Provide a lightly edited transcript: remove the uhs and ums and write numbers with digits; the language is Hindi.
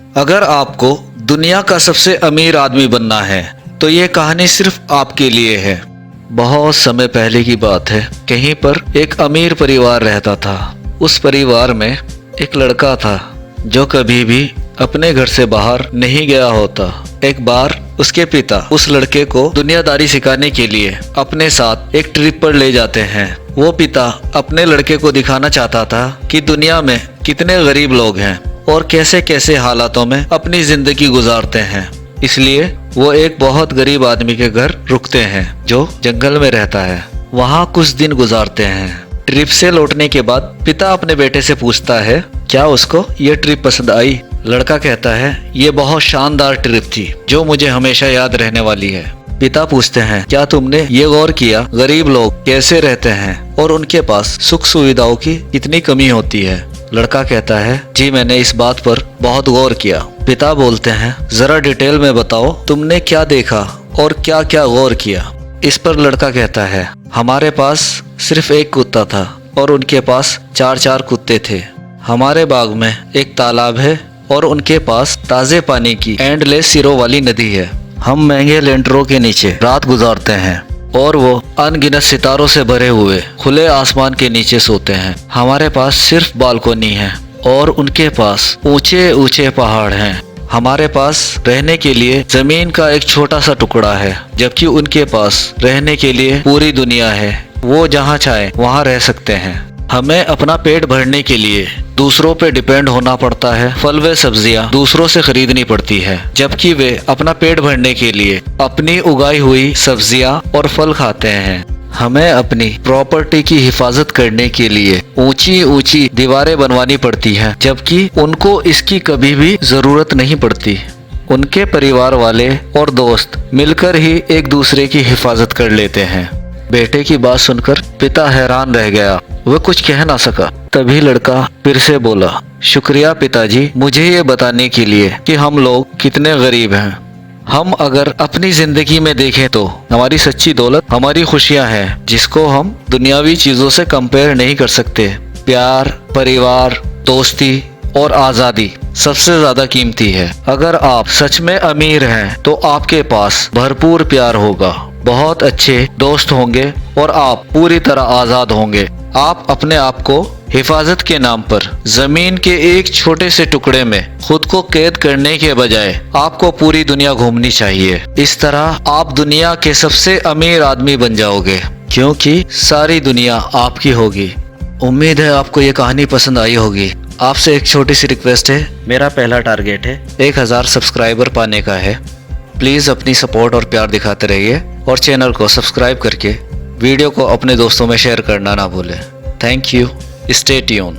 अगर आपको दुनिया का सबसे अमीर आदमी बनना है तो ये कहानी सिर्फ आपके लिए है। बहुत समय पहले की बात है। कहीं पर एक अमीर परिवार रहता था। उस परिवार में एक लड़का था जो कभी भी अपने घर से बाहर नहीं गया होता। एक बार उसके पिता उस लड़के को दुनियादारी सिखाने के लिए अपने साथ एक ट्रिप पर ले जाते हैं। वो पिता अपने लड़के को दिखाना चाहता था कि दुनिया में कितने गरीब लोग हैं और कैसे कैसे हालातों में अपनी जिंदगी गुजारते हैं। इसलिए वो एक बहुत गरीब आदमी के घर रुकते हैं जो जंगल में रहता है। वहाँ कुछ दिन गुजारते हैं। ट्रिप से लौटने के बाद पिता अपने बेटे से पूछता है क्या उसको ये ट्रिप पसंद आई। लड़का कहता है ये बहुत शानदार ट्रिप थी जो मुझे हमेशा याद रहने वाली है। पिता पूछते हैं क्या तुमने ये गौर किया गरीब लोग कैसे रहते हैं और उनके पास सुख सुविधाओं की कितनी कमी होती है। लड़का कहता है जी मैंने इस बात पर बहुत गौर किया। पिता बोलते हैं जरा डिटेल में बताओ तुमने क्या देखा और क्या क्या गौर किया। इस पर लड़का कहता है हमारे पास सिर्फ एक कुत्ता था और उनके पास 4 कुत्ते थे। हमारे बाग में एक तालाब है और उनके पास ताजे पानी की एंडलेस सिरों वाली नदी है। हम महंगे लेंटरों के नीचे रात गुजारते हैं और वो अनगिनत सितारों से भरे हुए खुले आसमान के नीचे सोते हैं। हमारे पास सिर्फ बालकोनी है और उनके पास ऊंचे ऊंचे पहाड़ हैं। हमारे पास रहने के लिए जमीन का एक छोटा सा टुकड़ा है जबकि उनके पास रहने के लिए पूरी दुनिया है। वो जहाँ चाहे वहाँ रह सकते हैं। हमें अपना पेट भरने के लिए दूसरों पे डिपेंड होना पड़ता है। फल व सब्जियां दूसरों से खरीदनी पड़ती है जबकि वे अपना पेट भरने के लिए अपनी उगाई हुई सब्जियां और फल खाते हैं। हमें अपनी प्रॉपर्टी की हिफाजत करने के लिए ऊंची ऊंची दीवारें बनवानी पड़ती हैं जबकि उनको इसकी कभी भी जरूरत नहीं पड़ती। उनके परिवार वाले और दोस्त मिलकर ही एक दूसरे की हिफाजत कर लेते हैं। बेटे की बात सुनकर पिता हैरान रह गया। वह कुछ कह ना सका। तभी लड़का फिर से बोला शुक्रिया पिताजी मुझे ये बताने के लिए कि हम लोग कितने गरीब हैं। हम अगर अपनी जिंदगी में देखें तो हमारी सच्ची दौलत हमारी खुशियां हैं जिसको हम दुनियावी चीजों से कंपेयर नहीं कर सकते। प्यार, परिवार, दोस्ती और आज़ादी सबसे ज्यादा कीमती है। अगर आप सच में अमीर हैं तो आपके पास भरपूर प्यार होगा, बहुत अच्छे दोस्त होंगे और आप पूरी तरह आज़ाद होंगे। आप अपने आप को हिफाजत के नाम पर जमीन के एक छोटे से टुकड़े में खुद को कैद करने के बजाय आपको पूरी दुनिया घूमनी चाहिए। इस तरह आप दुनिया के सबसे अमीर आदमी बन जाओगे क्योंकि सारी दुनिया आपकी होगी। उम्मीद है आपको ये कहानी पसंद आई होगी। आपसे एक छोटी सी रिक्वेस्ट है। मेरा पहला टारगेट है 1000 सब्सक्राइबर पाने का है। प्लीज़ अपनी सपोर्ट और प्यार दिखाते रहिए और चैनल को सब्सक्राइब करके वीडियो को अपने दोस्तों में शेयर करना ना भूलें। Thank you. Stay tune.